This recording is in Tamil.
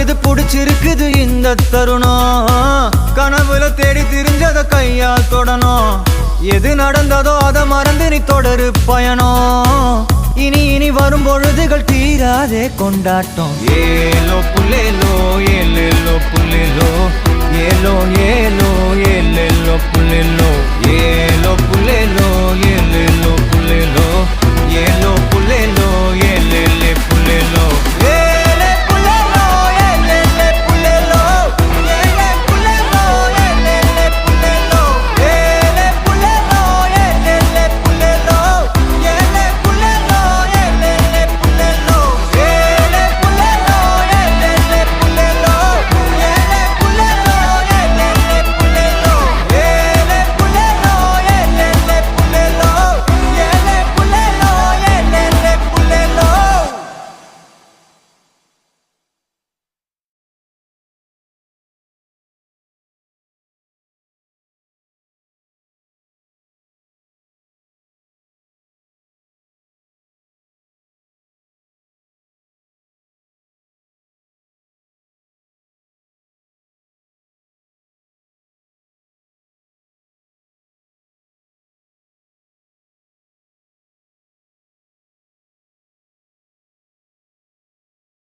பொழுது புடிச்சிருக்குது இந்த தருணம். கனவுல தேடி திரிஞ்சத கையால் தொடணும். எது நடந்ததோ அதை மறந்து நீ தொடரு பயணம். இனி இனி வரும் பொழுதுகள் தீராதே கொண்டாட்டம். ஏலோ புல்லேலோ ஏலேலோ புல்லேலோ ஏலோ ஏலோ ஏலேலோ புல்லேலோ ஏலோ புல்லேலோ ஏலேலோ புல்லேலோ ஏலோ